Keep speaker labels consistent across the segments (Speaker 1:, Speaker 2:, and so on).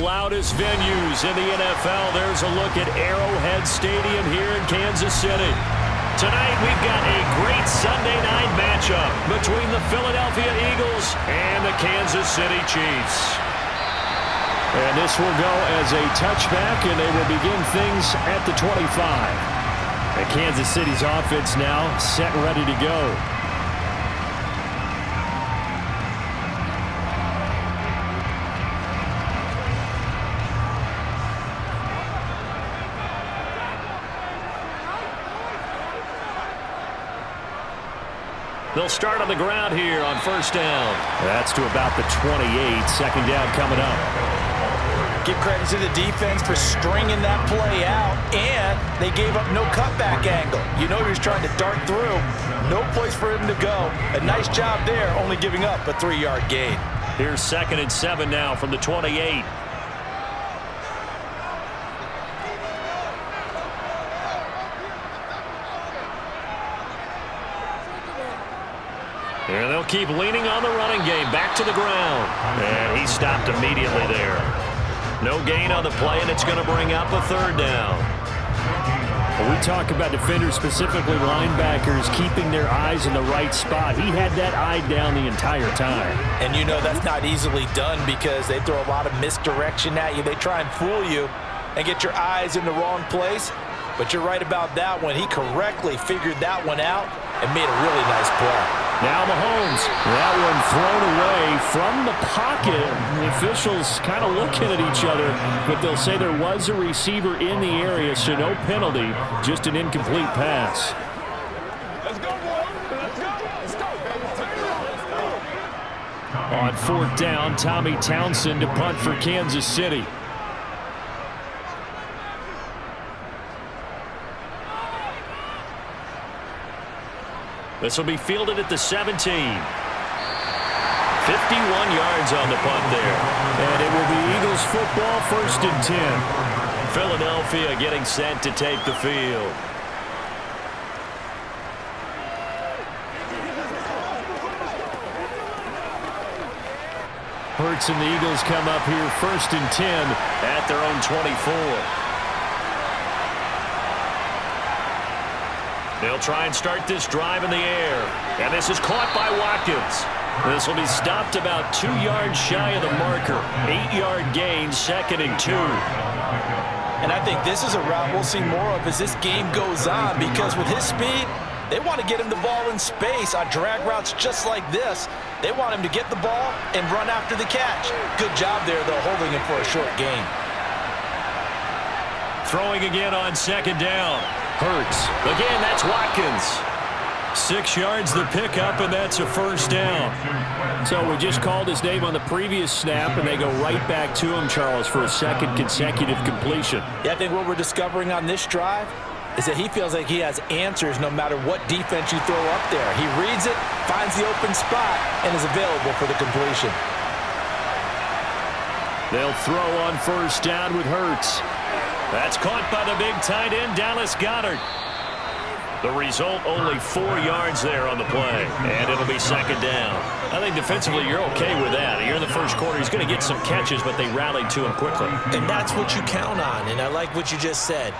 Speaker 1: loudest venues in the NFL. There's a look at Arrowhead Stadium here in Kansas City. Tonight we've got a great Sunday night matchup between the Philadelphia Eagles and the Kansas City Chiefs. And this will go as a touchback, and they will begin things at the 25. And Kansas City's offense now set and ready to go. They'll start on the ground here on first down. That's to about the 28. Second down coming up.
Speaker 2: Give credit to the defense for stringing that play out, and they gave up no cutback angle. You know he was trying to dart through. No place for him to go. A nice job there, only giving up a 3-yard gain.
Speaker 1: Here's 2nd and 7 now from the 28. And they'll keep leaning on the running game. Back to the ground. And he stopped immediately there. No gain on the play, and it's going to bring up a 3rd down. When we talk about defenders, specifically linebackers, keeping their eyes in the right spot. He had that eye down the entire time.
Speaker 2: And you know that's not easily done because they throw a lot of misdirection at you. They try and fool you and get your eyes in the wrong place. But you're right about that one. He correctly figured that one out and made a really nice play.
Speaker 1: Now Mahomes, that one thrown away from the pocket. The officials kind of looking at each other, but they'll say there was a receiver in the area, so no penalty, just an incomplete pass.
Speaker 3: Let's go, boy. Let's go.
Speaker 1: On 4th down, Tommy Townsend to punt for Kansas City. This will be fielded at the 17. 51 yards on the punt there. And it will be Eagles football, 1st and 10. Philadelphia getting set to take the field. Hurts and the Eagles come up here 1st and 10 at their own 24. They'll try and start this drive in the air. And this is caught by Watkins. This will be stopped about 2 yards shy of the marker. 8-yard gain, 2nd and 2.
Speaker 2: And I think this is a route we'll see more of as this game goes on because with his speed, they want to get him the ball in space on drag routes just like this. They want him to get the ball and run after the catch. Good job there, though, holding him for a short gain.
Speaker 1: Throwing again on 2nd down. Hurts. Again, that's Watkins. 6 yards the pickup, and that's a 1st down. So we just called his name on the previous snap, and they go right back to him, Charles, for a 2nd consecutive completion.
Speaker 2: Yeah, I think what we're discovering on this drive is that he feels like he has answers no matter what defense you throw up there. He reads it, finds the open spot, and is available for the completion.
Speaker 1: They'll throw on 1st down with Hurts. That's caught by the big tight end, Dallas Goedert. The result, only 4 yards there on the play, and it'll be 2nd down. I think defensively you're okay with that. Here in the first quarter, he's going to get some catches, but they rallied to him quickly.
Speaker 2: And that's what you count on, and I like what you just said.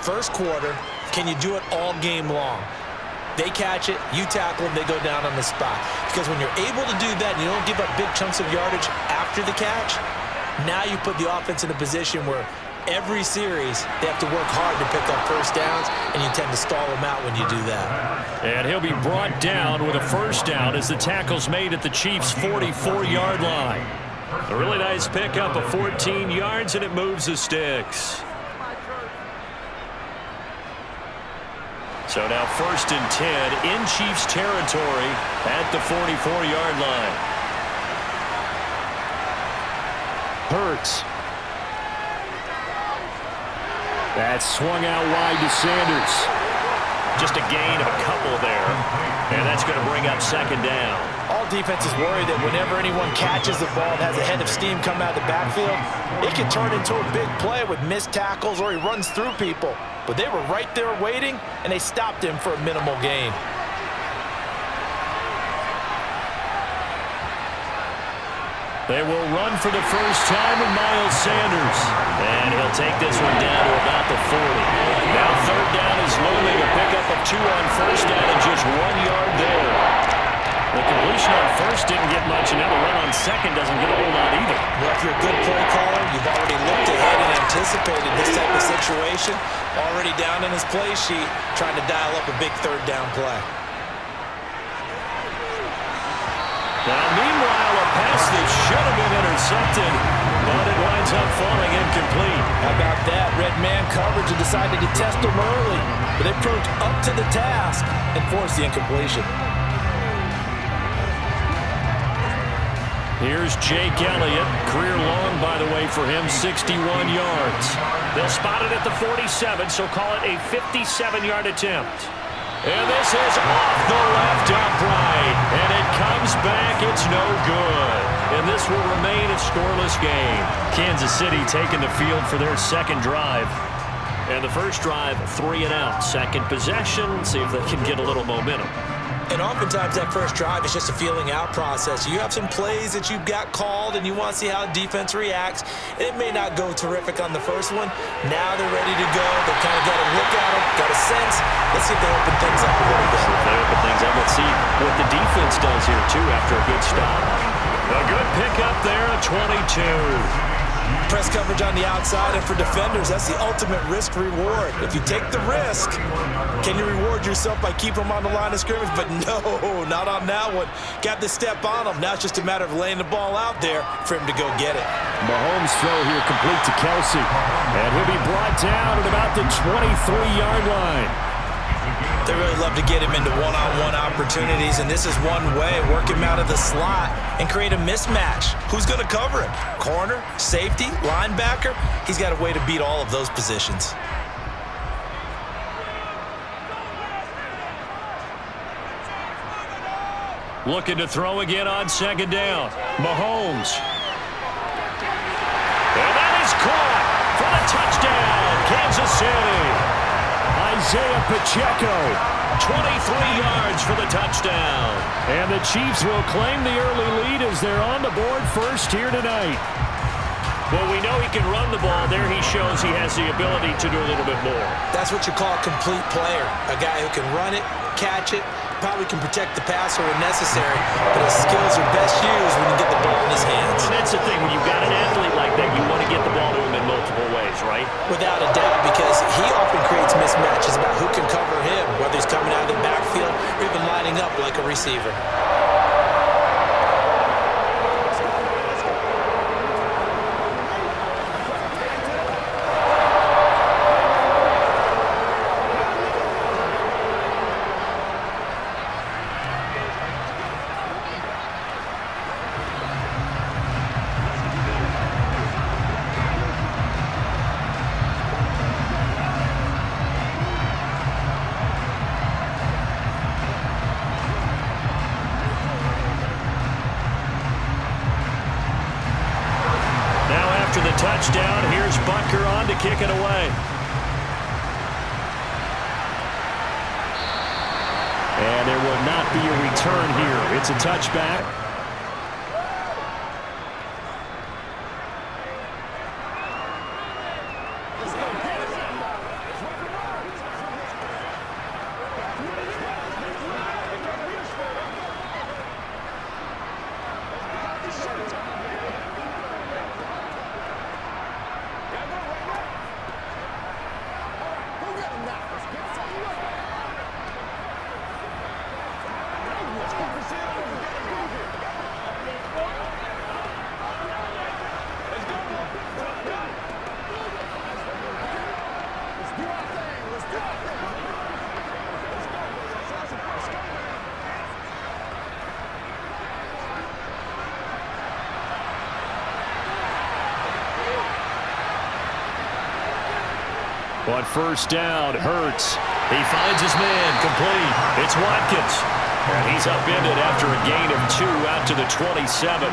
Speaker 2: First quarter, can you do it all game long? They catch it, you tackle them, they go down on the spot. Because when you're able to do that and you don't give up big chunks of yardage after the catch, now you put the offense in a position where every series, they have to work hard to pick up 1st downs, and you tend to stall them out when you do that.
Speaker 1: And he'll be brought down with a 1st down as the tackle's made at the Chiefs' 44-yard line. A really nice pickup of 14 yards, and it moves the sticks. So now 1st and 10 in Chiefs territory at the 44-yard line. Hurts. That's swung out wide to Sanders. Just a gain of a couple there. And that's going to bring up 2nd down.
Speaker 2: All defenses worry that whenever anyone catches the ball and has a head of steam come out of the backfield, it can turn into a big play with missed tackles or he runs through people. But they were right there waiting, and they stopped him for a minimal gain.
Speaker 1: They will run for the first time with Miles Sanders. And he'll take this one down to about the 40. Now third down is looming. A pickup of 2 on first down and just 1 yard there. The completion on first didn't get much, and now the run on second doesn't get a whole lot either.
Speaker 2: Well, if you're a good play caller, you've already looked ahead and anticipated this type of situation. Already down in his play sheet, trying to dial up a big third down play.
Speaker 1: Now, meanwhile, a pass that should have been intercepted, but it winds up falling incomplete.
Speaker 4: How about that? Red man coverage and decided to test him early, but they proved up to the task and forced the incompletion.
Speaker 1: Here's Jake Elliott. Career long, by the way, for him, 61 yards. They'll spot it at the 47, so call it a 57-yard attempt. And this is off the left upright. And it comes back. It's no good. And this will remain a scoreless game. Kansas City taking the field for their second drive. And the first drive, 3 and out. Second possession. See if they can get a little momentum.
Speaker 2: And oftentimes that first drive is just a feeling out process. You have some plays that you've got called and you want to see how defense reacts. And it may not go terrific on the first one. Now they're ready to go. They've kind of got a look at them, got a sense. Let's see if they open things up a little bit.
Speaker 1: If they open things up, let's see what the defense does here too after a good stop. A good pickup there at 22.
Speaker 2: Press coverage on the outside, and for defenders, that's the ultimate risk-reward. If you take the risk, can you reward yourself by keeping them on the line of scrimmage? But no, not on that one. Got the step on him. Now it's just a matter of laying the ball out there for him to go get it.
Speaker 1: Mahomes throw here complete to Kelsey. And he'll be brought down at about the 23-yard line.
Speaker 2: They really love to get him into one-on-one opportunities, and this is one way. Work him out of the slot and create a mismatch. Who's going to cover him? Corner, safety, linebacker? He's got a way to beat all of those positions.
Speaker 1: Looking to throw again on second down. Mahomes. And that is caught for the touchdown, Kansas City. Isaiah Pacheco, 23 yards for the touchdown. And the Chiefs will claim the early lead as they're on the board first here tonight. Well, we know he can run the ball. There he shows he has the ability to do a little bit more.
Speaker 2: That's what you call a complete player. A guy who can run it, catch it, probably can protect the passer when necessary, but his skills are best used when you get the ball in his hands.
Speaker 1: And that's the thing. When you've got an athlete like that, you want to get the ball to him in multiple ways, right?
Speaker 2: Without a doubt, because he often creates mismatches about who can cover him, whether he's coming out of the backfield or even lining up like a receiver.
Speaker 1: After the touchdown, here's Butker on to kick it away. And there will not be a return here. It's a touchback. On first down, Hurts. He finds his man, complete. It's Watkins. And he's upended after a gain of 2 out to the 27.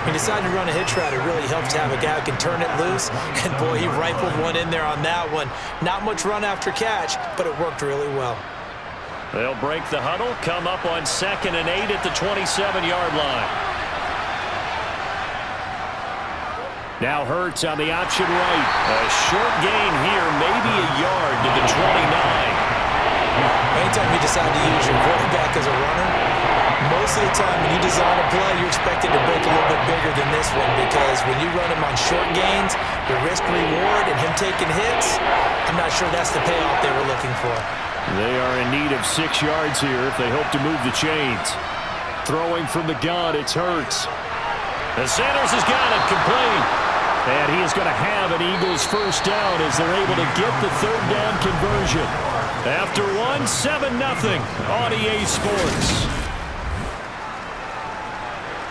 Speaker 2: He decided to run a hitch route. It really helps to have a guy who can turn it loose. And, boy, he rifled one in there on that one. Not much run after catch, but it worked really well.
Speaker 1: They'll break the huddle, come up on 2nd and 8 at the 27-yard line. Now Hurts on the option right. A short gain here, maybe a yard to the 29.
Speaker 2: Anytime you decide to use your quarterback as a runner, most of the time when you design a play, you're expected to break a little bit bigger than this one, because when you run him on short gains, the risk-reward and him taking hits, I'm not sure that's the payoff they were looking for.
Speaker 1: They are in need of 6 yards here if they hope to move the chains. Throwing from the gun, it's Hurts. The Sanders has got it complete. And he is going to have an Eagles first down as they're able to get the third down conversion. After one, 7-0 on EA Sports.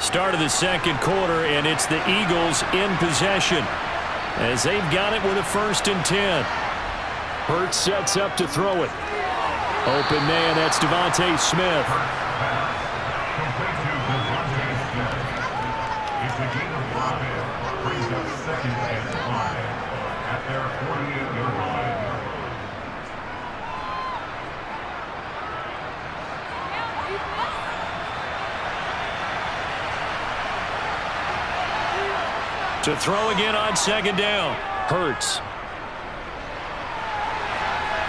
Speaker 1: Start of the second quarter, and it's the Eagles in possession as they've got it with a 1st and 10. Hurts sets up to throw it. Open man, that's Devontae Smith. To throw again on 2nd down. Hurts.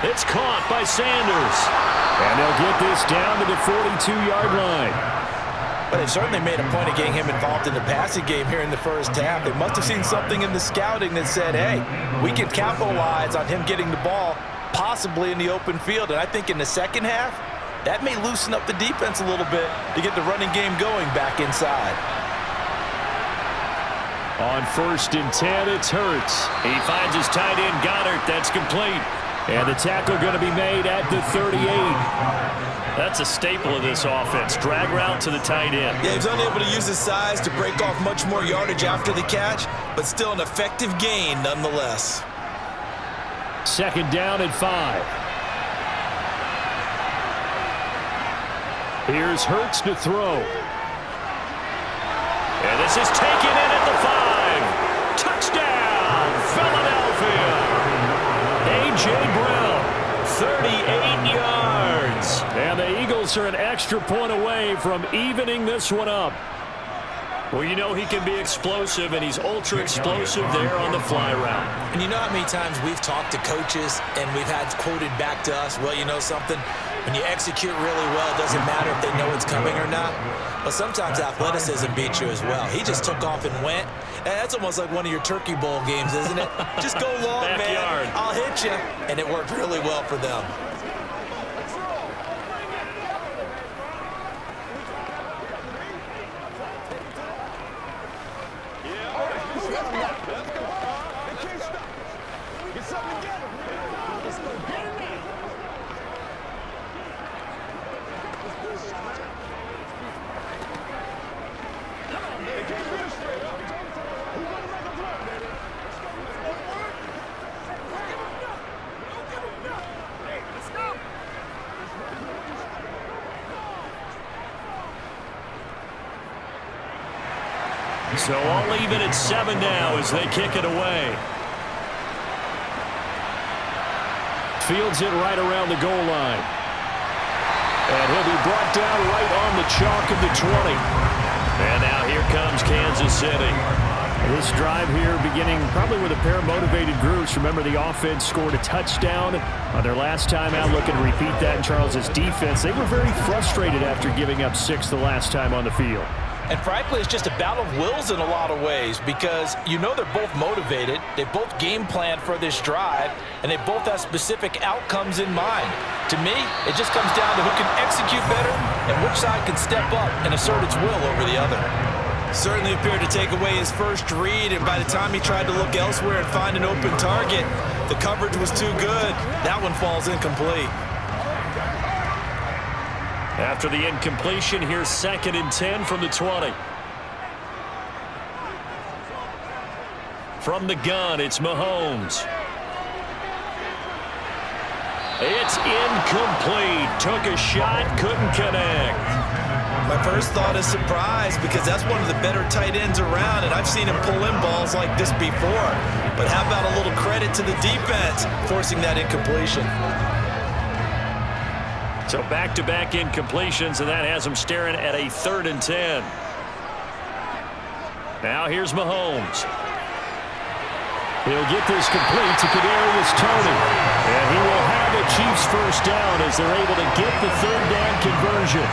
Speaker 1: It's caught by Sanders. And they'll get this down to the 42-yard line.
Speaker 2: But they've certainly made a point of getting him involved in the passing game here in the first half. They must have seen something in the scouting that said, hey, we can capitalize on him getting the ball possibly in the open field. And I think in the second half, that may loosen up the defense a little bit to get the running game going back inside.
Speaker 1: On 1st and 10, it's Hurts. He finds his tight end, Goddard. That's complete. And the tackle going to be made at the 38. That's a staple of this offense. Drag route to the tight end.
Speaker 2: Yeah, he's unable to use his size to break off much more yardage after the catch, but still an effective gain nonetheless.
Speaker 1: 2nd down and 5. Here's Hurts to throw. And this is taken in at the 5. Touchdown, Philadelphia. A.J. Brown, 38 yards. And the Eagles are an extra point away from evening this one up. Well, you know he can be explosive, and he's ultra-explosive there on the fly route.
Speaker 2: And you know how many times we've talked to coaches and we've had quoted back to us, well, you know something? When you execute really well, it doesn't matter if they know it's coming or not. But sometimes athleticism beats you as well. He just took off and went. And that's almost like one of your Turkey Bowl games, isn't it? Just go long,
Speaker 1: Backyard.
Speaker 2: man. I'll hit you. And it worked really well for them.
Speaker 1: So all even at 7 now as they kick it away. Fields it right around the goal line. And he'll be brought down right on the chalk of the 20. And now here comes Kansas City. This drive here beginning probably with a pair of motivated groups. Remember, the offense scored a touchdown on their last time out. Looking to repeat that in Charles's defense. They were very frustrated after giving up 6 the last time on the field.
Speaker 2: And frankly, it's just a battle of wills in a lot of ways, because you know they're both motivated, they both game plan for this drive, and they both have specific outcomes in mind. To me, it just comes down to who can execute better and which side can step up and assert its will over the other. Certainly appeared to take away his first read, and by the time he tried to look elsewhere and find an open target, the coverage was too good. That one falls incomplete.
Speaker 1: After the incompletion, here's 2nd and 10 from the 20. From the gun, it's Mahomes. It's incomplete. Took a shot, couldn't connect.
Speaker 2: My first thought is surprise, because that's one of the better tight ends around, and I've seen him pull in balls like this before. But how about a little credit to the defense forcing that incompletion?
Speaker 1: So back-to-back incompletions, and that has him staring at a 3rd and 10. Now here's Mahomes. He'll get this complete to Kadarius Toney. And he will have a Chiefs first down as they're able to get the third down conversion.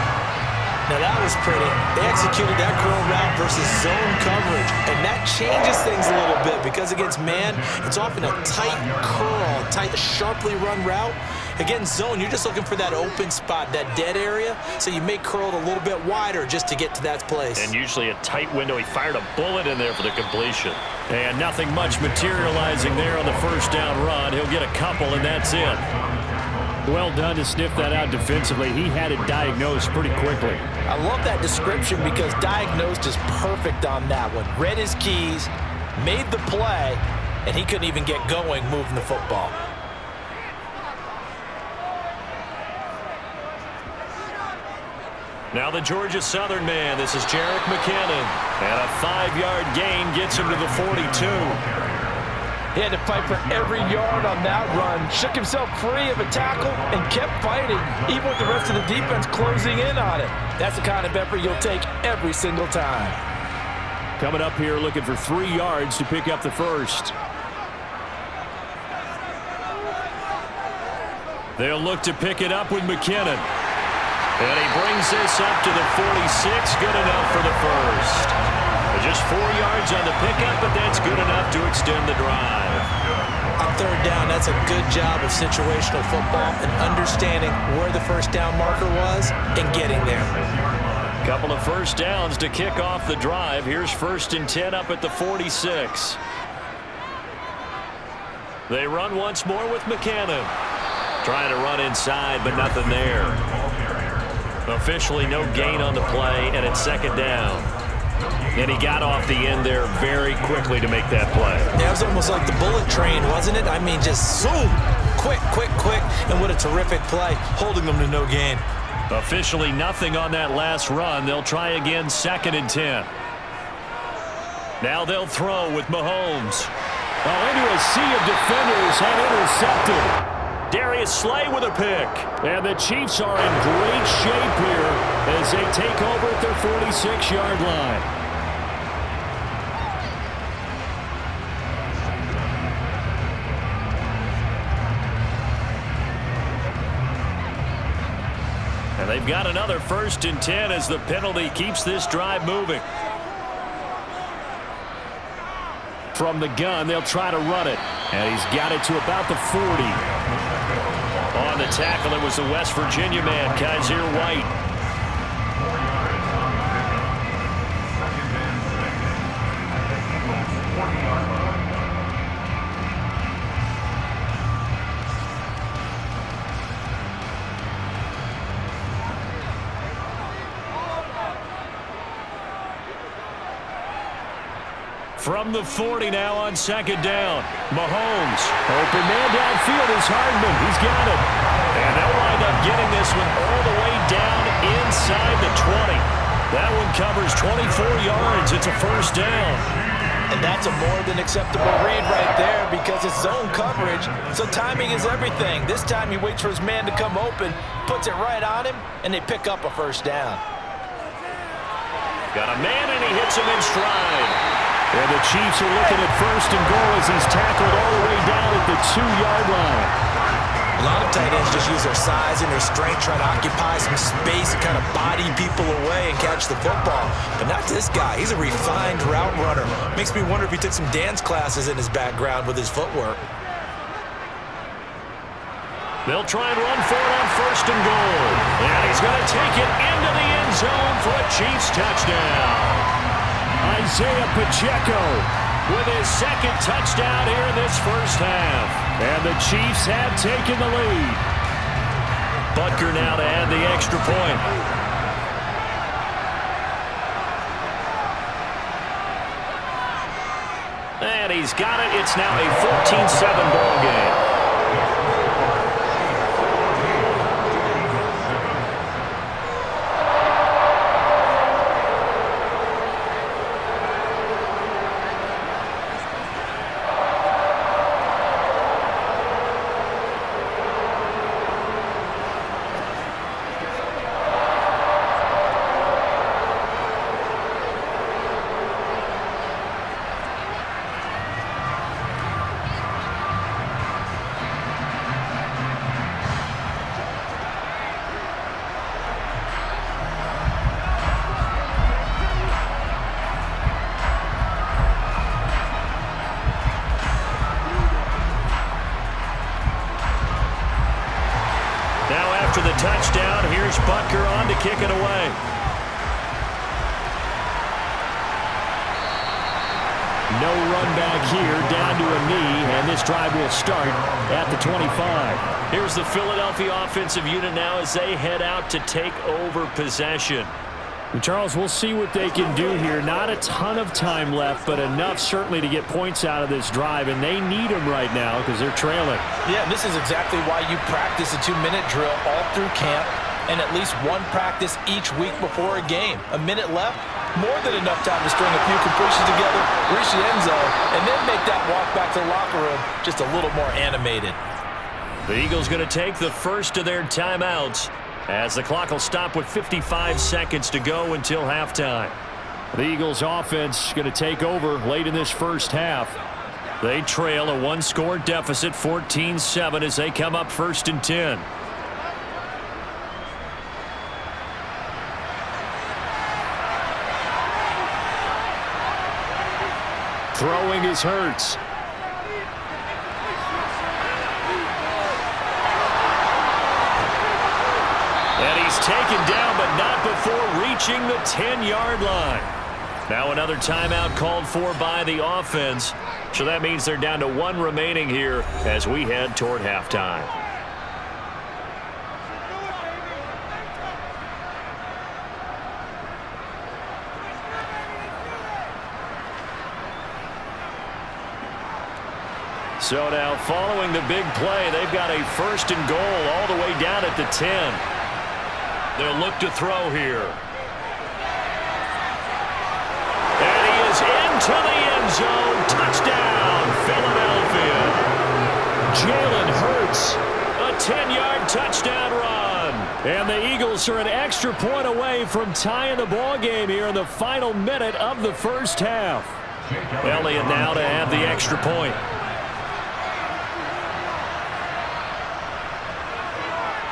Speaker 2: Now that was pretty. They executed that curl route versus zone coverage, and that changes things a little bit because against man, it's often a tight curl, tight, sharply run route. Against zone, you're just looking for that open spot, that dead area, so you may curl it a little bit wider just to get to that place.
Speaker 1: And usually a tight window. He fired a bullet in there for the completion. And nothing much materializing there on the first down run. He'll get a couple, and that's it. Well done to sniff that out defensively. He had it diagnosed pretty quickly.
Speaker 4: I love that description because diagnosed is perfect on that one. Read his keys, made the play, and he couldn't even get going moving the football.
Speaker 1: Now the Georgia Southern man. This is Jerick McKinnon. And a 5-yard gain gets him to the 42.
Speaker 4: He had to fight for every yard on that run, shook himself free of a tackle, and kept fighting, even with the rest of the defense closing in on it. That's the kind of effort you'll take every single time.
Speaker 1: Coming up here looking for 3 yards to pick up the first. They'll look to pick it up with McKinnon. And he brings this up to the 46. Good enough for the first. Just 4 yards on the pickup, but that's good enough to extend the drive.
Speaker 2: On third down, that's a good job of situational football and understanding where the first down marker was and getting there.
Speaker 1: Couple of first downs to kick off the drive. Here's 1st and 10 up at the 46. They run once more with McKinnon. Trying to run inside, but nothing there. Officially no gain on the play, and it's 2nd down. And he got off the end there very quickly to make that play.
Speaker 2: That was almost like the bullet train, wasn't it? I mean, just zoom, quick, and what a terrific play, holding them to no gain.
Speaker 1: Officially nothing on that last run. They'll try again, 2nd and 10. Now they'll throw with Mahomes. Into a sea of defenders and intercepted. Darius Slay with a pick. And the Chiefs are in great shape here as they take over at their 46-yard line. And they've got another 1st and 10 as the penalty keeps this drive moving. From the gun, they'll try to run it. And he's got it to about the 40. On the tackle, it was the West Virginia man, Kaiser White. From the 40 now on 2nd down. Mahomes. Open man downfield is Hardman. He's got it. And they'll wind up getting this one all the way down inside the 20. That one covers 24 yards. It's a 1st down.
Speaker 4: And that's a more than acceptable read right there because it's zone coverage, so timing is everything. This time he waits for his man to come open, puts it right on him, and they pick up a 1st down.
Speaker 1: Got a man, and he hits him in stride. And the Chiefs are looking at 1st and goal as he's tackled all the way down at the 2-yard line.
Speaker 2: A lot of tight ends just use their size and their strength, try to occupy some space and kind of body people away and catch the football. But not this guy. He's a refined route runner. Makes me wonder if he took some dance classes in his background with his footwork.
Speaker 1: They'll try and run for it on 1st and goal. And he's going to take it into the end zone for a Chiefs touchdown. Isaiah Pacheco with his 2nd touchdown here in this 1st half. And the Chiefs have taken the lead. Butker now to add the extra point. And he's got it. It's now a 14-7 ball game. touchdown. Here's Butker on to kick it away. No run back here, down to a knee, and this drive will start at the 25. Here's the Philadelphia offensive unit now as they head out to take over possession.
Speaker 5: And Charles, we'll see what they can do here. Not a ton of time left, but enough certainly to get points out of this drive, and they need them right now because they're trailing.
Speaker 4: Yeah, and this is exactly why you practice a 2-minute drill all through camp and at least one practice each week before a game. A minute left, more than enough time to string a few completions together, reach the end zone, and then make that walk back to the locker room just a little more animated.
Speaker 1: The Eagles going to take the first of their timeouts as the clock will stop with 55 seconds to go until halftime.
Speaker 5: The Eagles offense going to take over late in this first half.
Speaker 1: They trail a one-score deficit, 14-7, as they come up 1st and 10.
Speaker 5: Throwing is Hurts.
Speaker 1: And he's taken down, but not before reaching the 10-yard line. Now another timeout called for by the offense. So that means they're down to one remaining here as we head toward halftime. So now following the big play, they've got a 1st and goal all the way down at the 10. They'll look to throw here. And he is into the end zone. Touchdown, Philadelphia.
Speaker 5: Jalen Hurts.
Speaker 1: A 10-yard touchdown run.
Speaker 5: And the Eagles are an extra point away from tying the ball game here in the final minute of the first half.
Speaker 1: Elliott now to have the extra point.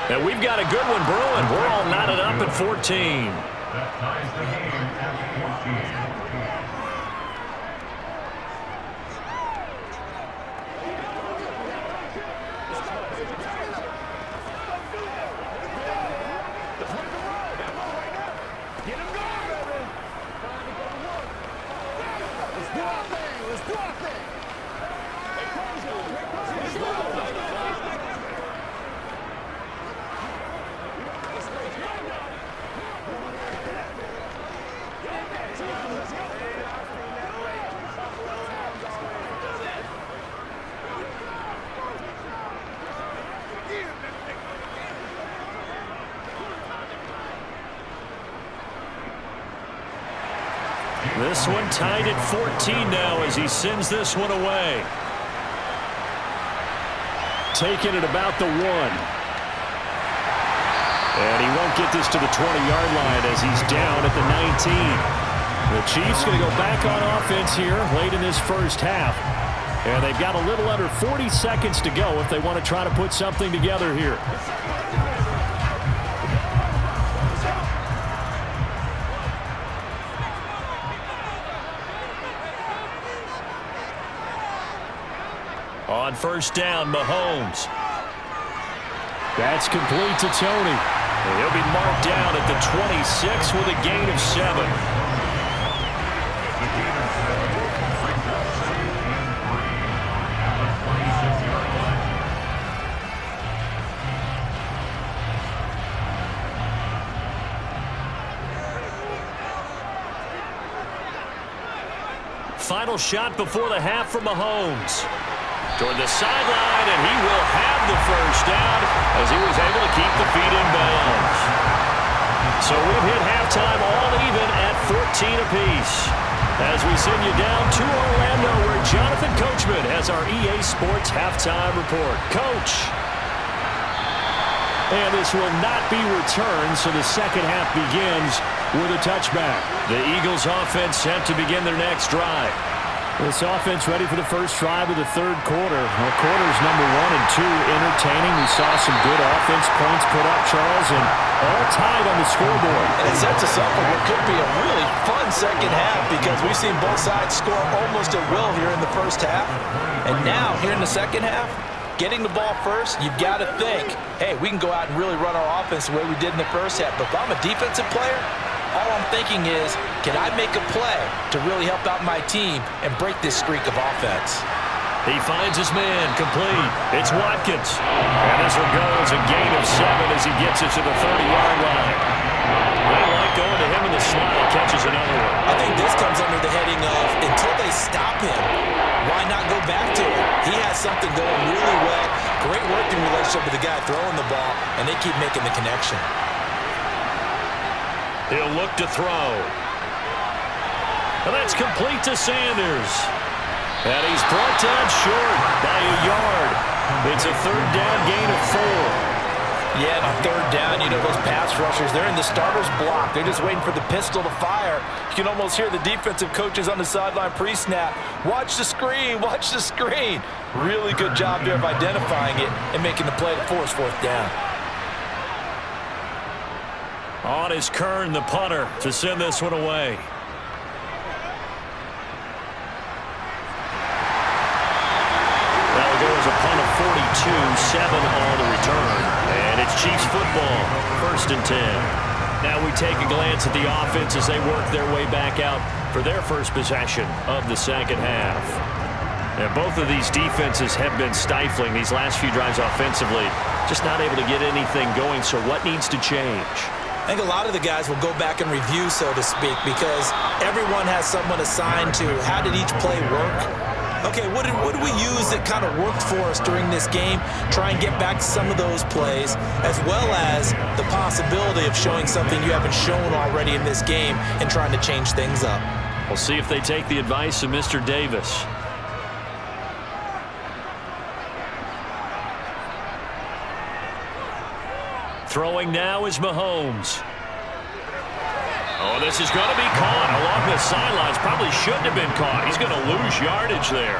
Speaker 1: And we've got a good one brewing. We're all knotted up at 14.
Speaker 6: That ties the game at 14.
Speaker 1: This one tied at 14 now as he sends this one away.
Speaker 5: Taking it about the 1. And he won't get this to the 20-yard line as he's down at the 19. The Chiefs going to go back on offense here late in this first half. And they've got a little under 40 seconds to go if they want to try to put something together here.
Speaker 1: On 1st down, Mahomes.
Speaker 5: That's complete to Tony.
Speaker 1: And he'll be marked down at the 26 with a gain of 7. Final shot before the half for Mahomes. Toward the sideline, and he will have the first down as he was able to keep the feet in bounds. So we've hit halftime all even at 14 apiece. As we send you down to Orlando, where Jonathan Coachman has our EA Sports halftime report. Coach.
Speaker 5: And this will not be returned, so the second half begins with a touchback.
Speaker 1: The Eagles offense set to begin their next drive.
Speaker 5: This offense ready for the first drive of the third quarter. Well, quarters number 1 and 2 entertaining. We saw some good offense points put up, Charles, and all tied on the scoreboard.
Speaker 4: And it sets us up for what could be a really fun second half because we've seen both sides score almost at will here in the first half. And now, here in the second half, getting the ball first, you've got to think, hey, we can go out and really run our offense the way we did in the first half. But if I'm a defensive player, all I'm thinking is, can I make a play to really help out my team and break this streak of offense?
Speaker 1: He finds his man, complete. It's Watkins. And this one goes a gain of 7 as he gets it to the 30-yard line. They like going to him in the slot and catches another one.
Speaker 2: I think this comes under the heading of, until they stop him, why not go back to it? He has something going really well. Great working relationship with the guy throwing the ball, and they keep making the connection.
Speaker 1: He'll look to throw. And that's complete to Sanders. And he's brought down short by a yard. It's a third down gain of 4.
Speaker 4: Yeah, and on third down, you know, those pass rushers, they're in the starter's block. They're just waiting for the pistol to fire. You can almost hear the defensive coaches on the sideline pre-snap. Watch the screen, watch the screen. Really good job there of identifying it and making the play to force fourth down.
Speaker 1: On is Kern, the punter, to send this one away. That'll go as a punt of 42, 7 on the return. And it's Chiefs football, 1st and 10. Now we take a glance at the offense as they work their way back out for their first possession of the second half. And both of these defenses have been stifling these last few drives offensively. Just not able to get anything going, so what needs to change?
Speaker 2: I think a lot of the guys will go back and review, so to speak, because everyone has someone assigned to how did each play work. Okay, what did we use that kind of worked for us during this game? Try and get back to some of those plays, as well as the possibility of showing something you haven't shown already in this game and trying to change things up.
Speaker 1: We'll see if they take the advice of Mr. Davis. Throwing now is Mahomes. Oh, this is going to be caught along the sidelines. Probably shouldn't have been caught. He's going to lose yardage there.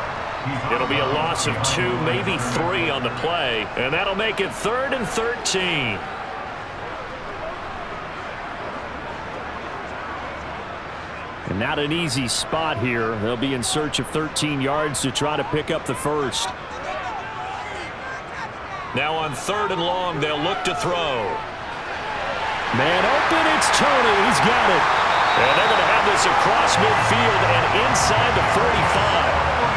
Speaker 1: It'll be a loss of 2, maybe 3 on the play, and that'll make it 3rd and 13. And not an easy spot here. They'll be in search of 13 yards to try to pick up the first. Now on 3rd and long, they'll look to throw. Man open, it's Tony. He's got it. And they're going to have this across midfield and inside the 45.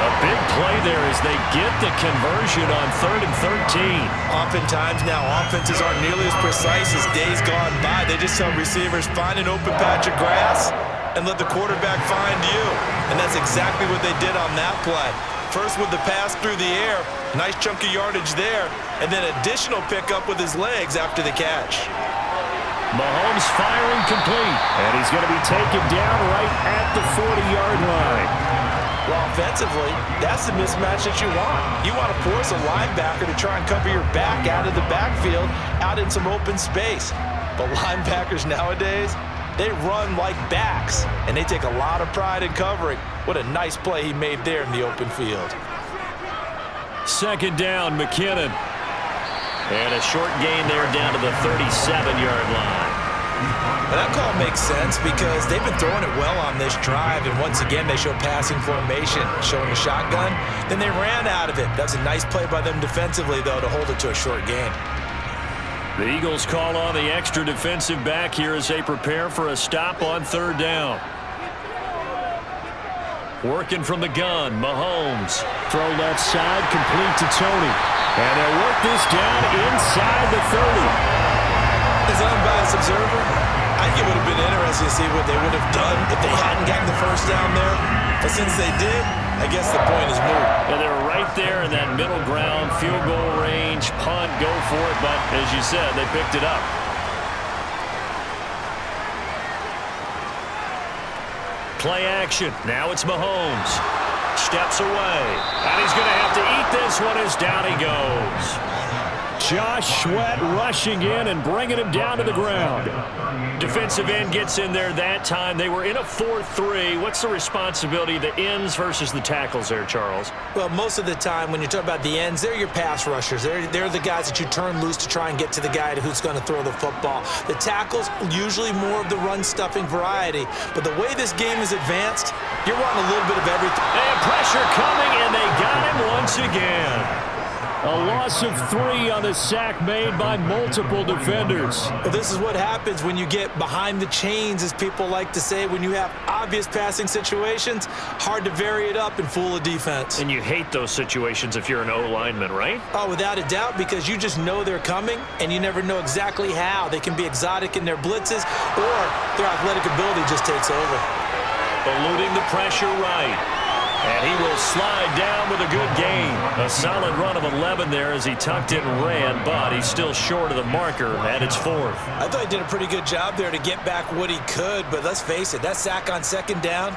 Speaker 1: A big play there as they get the conversion on 3rd and 13.
Speaker 2: Oftentimes now, offenses aren't nearly as precise as days gone by. They just tell receivers, find an open patch of grass and let the quarterback find you. And that's exactly what they did on that play. First with the pass through the air, nice chunk of yardage there, and then additional pickup with his legs after the catch.
Speaker 1: Mahomes firing complete, and he's going to be taken down right at the 40-yard line.
Speaker 4: Well, offensively, that's the mismatch that you want. You want to force a linebacker to try and cover your back out of the backfield, out in some open space. But linebackers nowadays, they run like backs, and they take a lot of pride in covering. What a nice play he made there in the open field.
Speaker 1: 2nd down, McKinnon. And a short gain there down to the 37-yard line.
Speaker 2: Well, that call makes sense because they've been throwing it well on this drive, and once again they show passing formation, showing the shotgun. Then they ran out of it. That's a nice play by them defensively, though, to hold it to a short gain.
Speaker 1: The Eagles call on the extra defensive back here as they prepare for a stop on 3rd down. Working from the gun, Mahomes. Throw left side, complete to Tony. And they'll work this down inside the 30.
Speaker 2: As an unbiased observer, I think it would have been interesting to see what they would have done if they hadn't gotten the first down there. But since they did, I guess the point is moot.
Speaker 1: And they're right there in that middle ground, field goal range, punt, go for it. But as you said, they picked it up. Play action. Now it's Mahomes. Steps away. And he's going to have to eat this one as down he goes. Josh Sweat rushing in and bringing him down to the ground. Defensive end gets in there that time. They were in a 4-3. What's the responsibility of the ends versus the tackles there, Charles?
Speaker 2: Well, most of the time when you talk about the ends, they're your pass rushers. They're the guys that you turn loose to try and get to the guy who's going to throw the football. The tackles, usually more of the run-stuffing variety. But the way this game is advanced, you're wanting a little bit of everything.
Speaker 1: And pressure coming, and they got him once again.
Speaker 5: A loss of 3 on the sack made by multiple defenders.
Speaker 2: Well, this is what happens when you get behind the chains, as people like to say. When you have obvious passing situations, hard to vary it up and fool a defense.
Speaker 1: And you hate those situations if you're an O-lineman, right?
Speaker 2: Oh, without a doubt, because you just know they're coming, and you never know exactly how. They can be exotic in their blitzes, or their athletic ability just takes over.
Speaker 1: Eluding the pressure right. And he will slide down with a good gain. A solid run of 11 there as he tucked it and ran, but he's still short of the marker, and it's 4th.
Speaker 2: I thought he did a pretty good job there to get back what he could, but let's face it, that sack on 2nd down,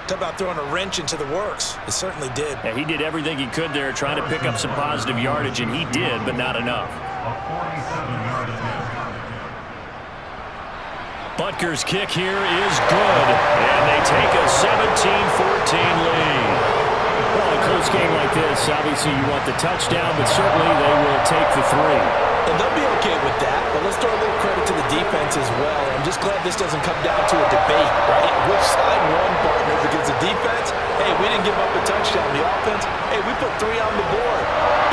Speaker 2: talk about throwing a wrench into the works. It certainly did.
Speaker 1: Yeah, he did everything he could there trying to pick up some positive yardage, and he did, but not enough.
Speaker 6: A 47-yard attempt.
Speaker 1: Butker's kick here is good, and they take a 17-14 lead.
Speaker 5: Well, a close game like this, obviously you want the touchdown, but certainly they will take the 3.
Speaker 2: And they'll be okay with that, but let's throw a little credit to the defense as well. I'm just glad this doesn't come down to a debate, right? Which side won, partners, against the defense? Hey, we didn't give up a touchdown. The offense, hey, we put 3 on the board.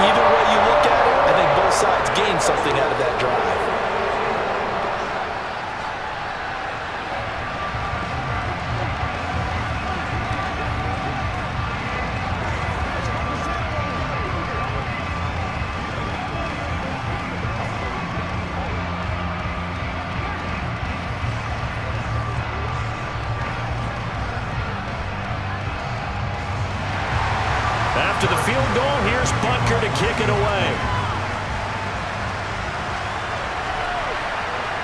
Speaker 2: Either way you look at it, I think both sides gained something out of that drive.
Speaker 1: After the field goal, here's Butker to kick it away.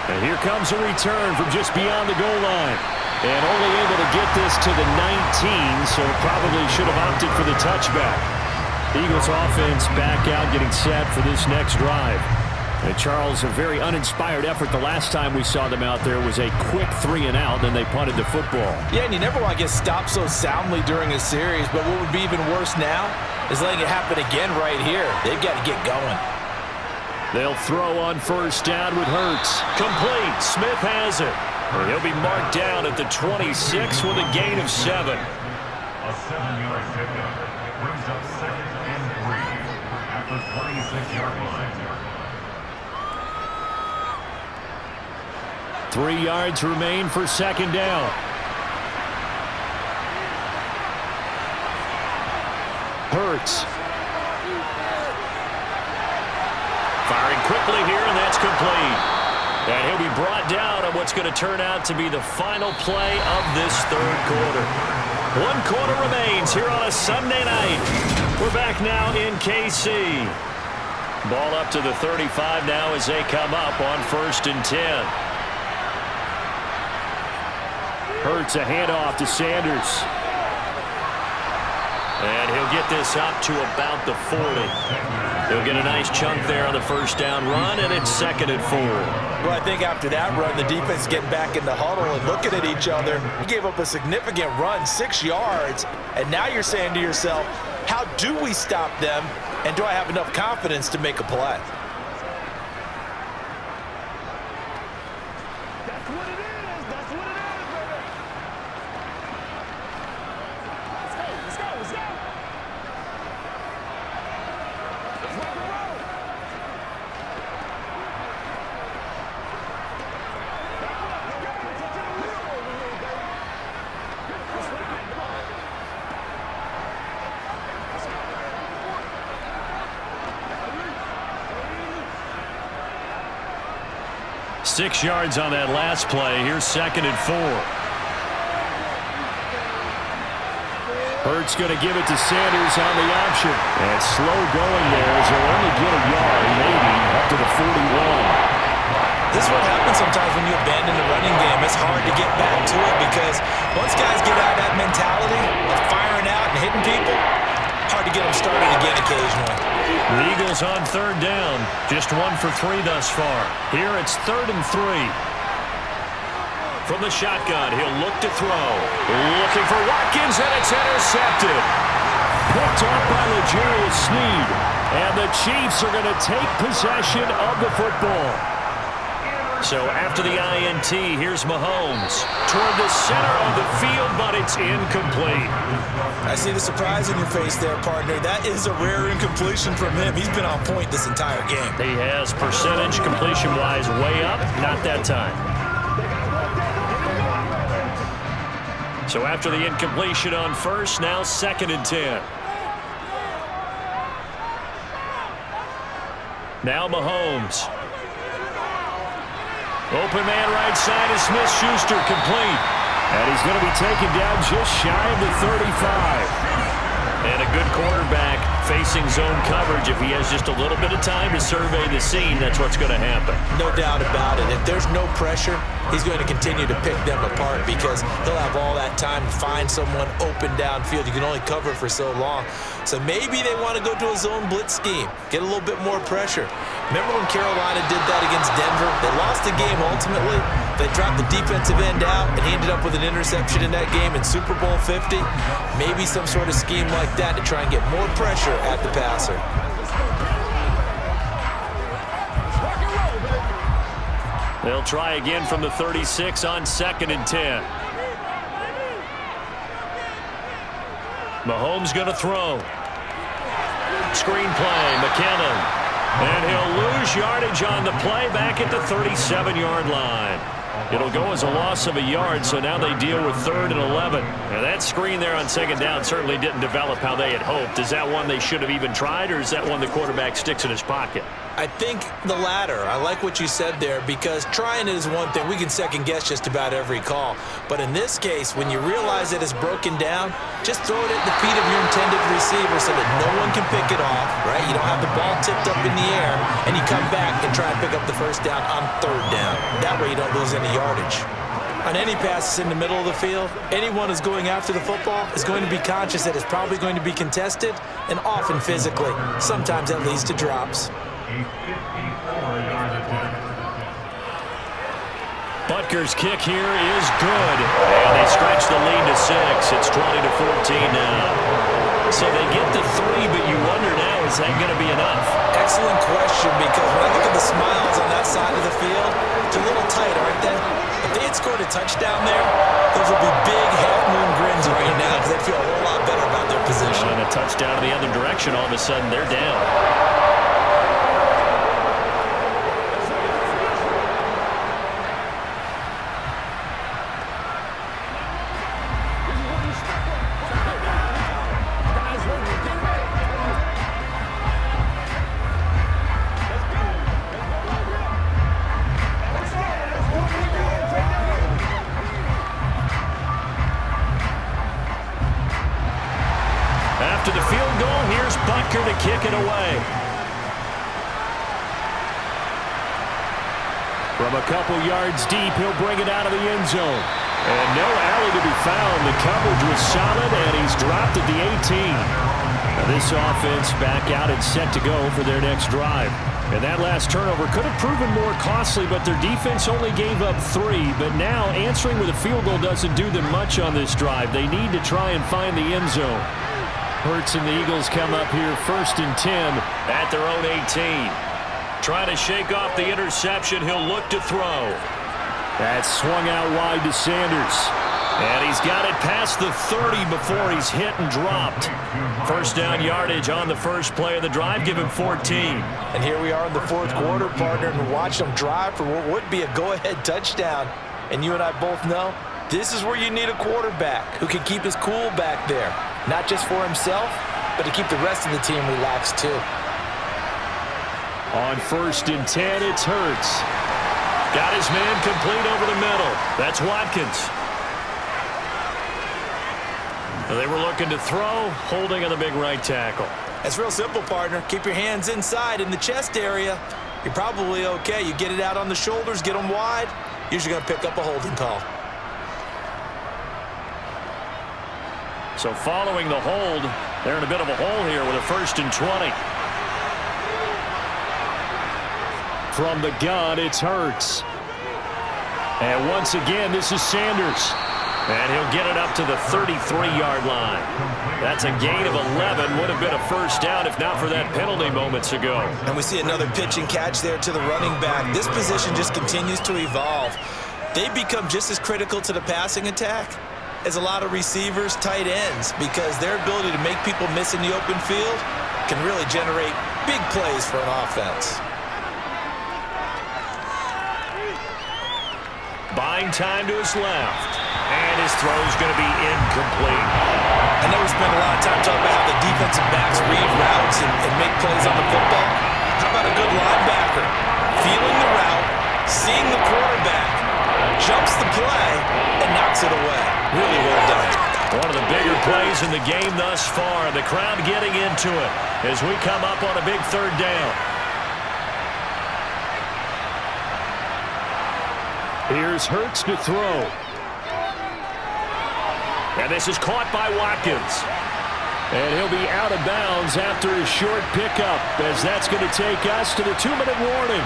Speaker 1: And here comes a return from just beyond the goal line. And only able to get this to the 19, so probably should have opted for the touchback. Eagles offense back out, getting set for this next drive. And Charles, a very uninspired effort. The last time we saw them out there was a quick 3-and-out, then they punted the football.
Speaker 2: Yeah, and you never want to get stopped so soundly during a series, but what would be even worse now is letting it happen again right here. They've got to get going.
Speaker 1: They'll throw on 1st down with Hurts. Complete. Smith has it. And he'll be marked down at the 26 with a gain of 7.
Speaker 6: A 7-yard pickup brings up 2nd and 3 at the 26-yard line.
Speaker 1: 3 yards remain for 2nd down. Hurts. Firing quickly here, and that's complete. And he'll be brought down on what's going to turn out to be the final play of this 3rd quarter. 1 quarter remains here on a Sunday night. We're back now in KC. Ball up to the 35 now as they come up on 1st and 10. Hurts a handoff to Sanders. And he'll get this up to about the 40. He'll get a nice chunk there on the 1st down run, and it's 2nd and 4.
Speaker 2: Well, I think after that run, the defense is getting back in the huddle and looking at each other. You gave up a significant run, 6 yards, and now you're saying to yourself, how do we stop them, and do I have enough confidence to make a play?
Speaker 3: That's what it is. That's what it is, baby. Let's go. Let's go. Let's go. Let's rock and roll. Let's go. Let's get to the wheel over here, baby. Let's ride. Come on. Let's go.
Speaker 1: 6 yards on that last play. Here's 2nd and 4. Hurts going to give it to Sanders on the option. And slow going there as he'll only get a yard, maybe, up to the 41.
Speaker 2: This is what happens sometimes when you abandon the running game. It's hard to get back to it because once guys get out of that mentality of firing out and hitting people, hard to get them started again occasionally.
Speaker 1: The Eagles on 3rd down. Just 1 for 3 thus far. Here it's 3rd and 3. From the shotgun, he'll look to throw. Looking for Watkins, and it's intercepted. Picked off by L'Jarius Sneed. And the Chiefs are going to take possession of the football. So after the INT, here's Mahomes toward the center of the field, but it's incomplete.
Speaker 2: I see the surprise in your face there, partner. That is a rare incompletion from him. He's been on point this entire game.
Speaker 1: He has percentage completion-wise way up, not that time. So after the incompletion on first, now 2nd and 10. Now Mahomes. Open man right side is Smith-Schuster, complete.
Speaker 5: And he's going to be taken down just shy of the 35.
Speaker 1: And a good quarterback facing zone coverage. If he has just a little bit of time to survey the scene, that's what's going to happen.
Speaker 2: No doubt about it. If there's no pressure, he's going to continue to pick them apart because he'll have all that time to find someone open downfield. You can only cover for so long. So maybe they want to go to a zone blitz scheme, get a little bit more pressure. Remember when Carolina did that against Denver? They lost the game ultimately. They dropped the defensive end out, and he ended up with an interception in that game in Super Bowl 50. Maybe some sort of scheme like that to try and get more pressure at the passer.
Speaker 1: They'll try again from the 36 on 2nd and 10. Mahomes going to throw. Screen play, McKinnon. And he'll lose yardage on the play back at the 37-yard line. It'll go as a loss of a yard, so now they deal with 3rd and 11. Now that screen there on 2nd down certainly didn't develop how they had hoped. Is that one they should have even tried, or is that one the quarterback sticks in his pocket?
Speaker 2: I think the latter. I like what you said there because trying is one thing. We can second guess just about every call. But in this case, when you realize that it's broken down, just throw it at the feet of your intended receiver so that no one can pick it off, right? You don't have the ball tipped up in the air, and you come back and try and pick up the 1st down on 3rd down. That way you don't lose any yardage. On any passes in the middle of the field, anyone who's going after the football is going to be conscious that it's probably going to be contested and often physically. Sometimes that leads to drops.
Speaker 1: Butker's kick here is good. And they stretch the lead to 6. It's 20-14 now. So they get the 3, but you wonder now, is that going to be enough?
Speaker 2: Excellent question, because when I look at the smiles on that side of the field, it's a little tight, aren't they? If they had scored a touchdown there, those would be big half-moon grins right now because they'd feel a whole lot better about their position.
Speaker 1: And a touchdown in the other direction, all of a sudden they're down. After the field goal, here's Butker to kick it away. From a couple yards deep, he'll bring it out of the end zone. And no alley to be found. The coverage was solid, and he's dropped at the 18. Now this offense back out and set to go for their next drive. And that last turnover could have proven more costly, but their defense only gave up 3. But now answering with a field goal doesn't do them much on this drive. They need to try and find the end zone. Hurts and the Eagles come up here 1st and 10 at their own 18. Trying to shake off the interception. He'll look to throw.
Speaker 5: That's swung out wide to Sanders.
Speaker 1: And he's got it past the 30 before he's hit and dropped. 1st down yardage on the first play of the drive. Give him 14.
Speaker 2: And here we are in the 4th quarter, partner, and watch them drive for what would be a go-ahead touchdown. And you and I both know this is where you need a quarterback who can keep his cool back there. Not just for himself, but to keep the rest of the team relaxed too.
Speaker 5: On 1st and 10, it's Hurts.
Speaker 1: Got his man complete over the middle. That's Watkins. They were looking to throw, holding on the big right tackle.
Speaker 2: It's real simple, partner. Keep your hands inside in the chest area. You're probably okay. You get it out on the shoulders, get them wide. Usually going to pick up a holding call.
Speaker 1: So following the hold, they're in a bit of a hole here with a 1st and 20.
Speaker 5: From the gun, it's Hurts.
Speaker 1: And once again, this is Sanders. And he'll get it up to the 33-yard line. That's a gain of 11. Would have been a first down if not for that penalty moments ago.
Speaker 2: And we see another pitch and catch there to the running back. This position just continues to evolve. They become just as critical to the passing attack as a lot of receivers, tight ends, because their ability to make people miss in the open field can really generate big plays for an offense.
Speaker 1: Buying time to his left. And his throw is going to be incomplete.
Speaker 2: I know we spend a lot of time talking about how the defensive backs read routes and make plays on the football. How about a good linebacker? Feeling the route, seeing the quarterback, jumps the play, and knocks it away. Really well done.
Speaker 1: One of the bigger plays in the game thus far. The crowd getting into it as we come up on a big third down.
Speaker 5: Here's Hurts to throw.
Speaker 1: And this is caught by Watkins.
Speaker 5: And he'll be out of bounds after his short pickup, as that's going to take us to the 2-minute warning.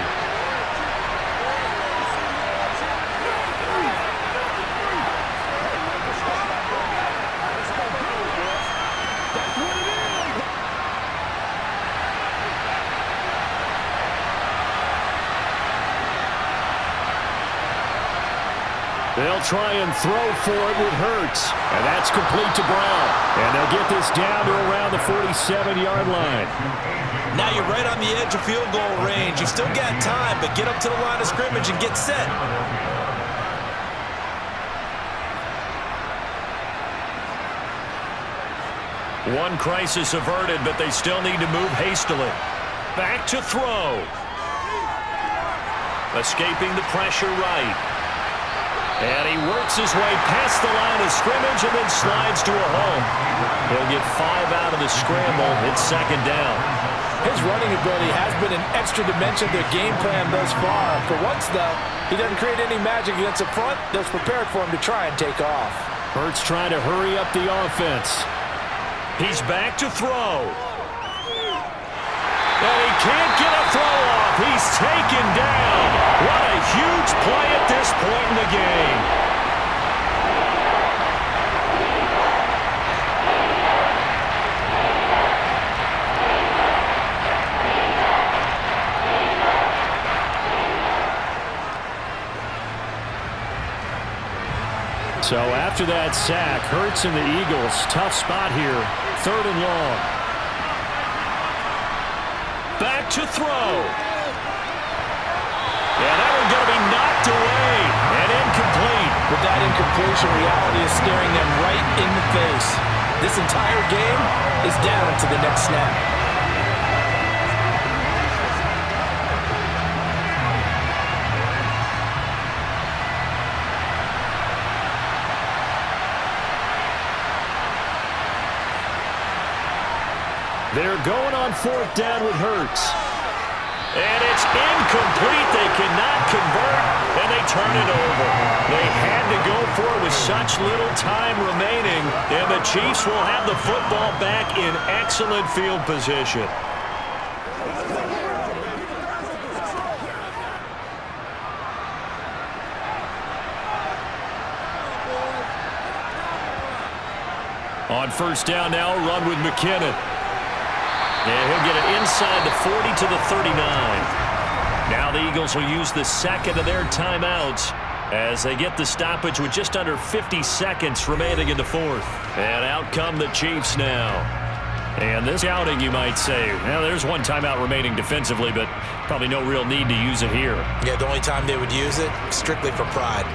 Speaker 5: They'll try and throw for it with Hurts. And that's complete to Brown. And they'll get this down to around the 47-yard line.
Speaker 2: Now you're right on the edge of field goal range. You've still got time, but get up to the line of scrimmage and get set.
Speaker 1: One crisis averted, but they still need to move hastily. Back to throw. Escaping the pressure right. And he works his way past the line of scrimmage and then slides to a hole. He'll get 5 out of the scramble. It's second down.
Speaker 4: His running ability has been an extra dimension to their game plan thus far. For once, though, he doesn't create any magic against the front that's prepared for him to try and take off.
Speaker 5: Hurts trying to hurry up the offense.
Speaker 1: He's back to throw. And he can't get a throw off. He's taken down. What a huge play at this point in the game.
Speaker 5: So after that sack, Hurts and the Eagles, tough spot here, 3rd and long.
Speaker 1: Back to throw. Yeah, that one's going to be knocked away and incomplete.
Speaker 4: With that incompletion, reality is staring them right in the face. This entire game is down to the next snap.
Speaker 5: They're going on 4th down with Hurts.
Speaker 1: And it's incomplete. They cannot convert, and they turn it over. They had to go for it with such little time remaining, and the Chiefs will have the football back in excellent field position. On 1st down now, run with McKinnon. And he'll get it inside the 40 to the 39. Now the Eagles will use the second of their timeouts as they get the stoppage with just under 50 seconds remaining in the 4th. And out come the Chiefs now. And this outing, you might say, well, there's one timeout remaining defensively, but probably no real need to use it here.
Speaker 2: Yeah, the only time they would use it, strictly for pride.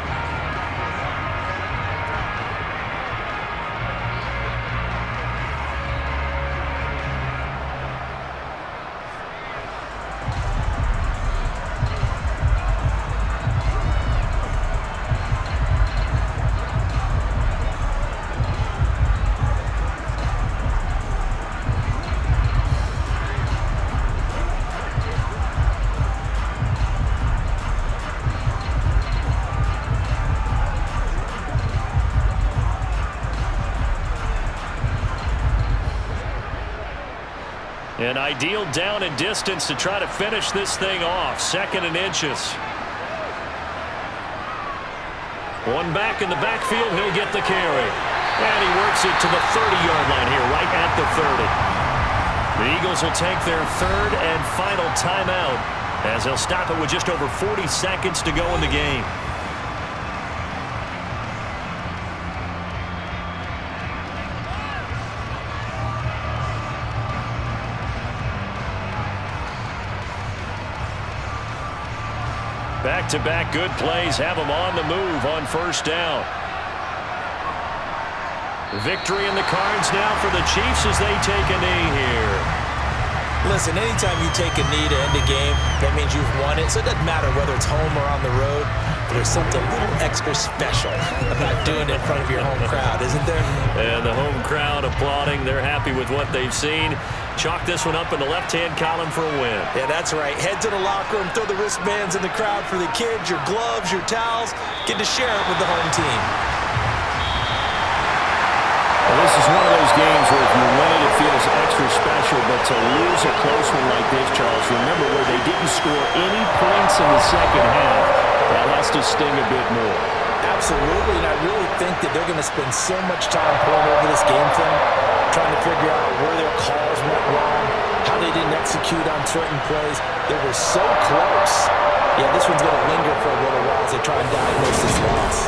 Speaker 1: An ideal down and distance to try to finish this thing off. 2nd and inches. One back in the backfield. He'll get the carry. And he works it to the 30-yard line here, right at the 30. The Eagles will take their third and final timeout as they'll stop it with just over 40 seconds to go in the game. Back-to-back good plays have them on the move on first down. Victory in the cards now for the Chiefs as they take a knee here.
Speaker 2: Listen, anytime you take a knee to end a game, that means you've won it. So it doesn't matter whether it's home or on the road. But there's something a little extra special about doing it in front of your home crowd, isn't there?
Speaker 1: And the home crowd applauding. They're happy with what they've seen. Chalk this one up in the left-hand column for a win.
Speaker 2: Yeah, that's right. Head to the locker room, throw the wristbands in the crowd for the kids, your gloves, your towels. Get to share it with the home team.
Speaker 5: Well, this is one of those games where if you win it, it feels extra special. But to lose a close one like this, Charles, remember where they didn't score any points in the second half. That has to sting a bit more.
Speaker 2: Absolutely, and I really think that they're going to spend so much time pouring over this game film, trying to figure out where their calls went wrong, how they didn't execute on certain plays. They were so close. Yeah, this one's going to linger for a little while as they try and diagnose this loss.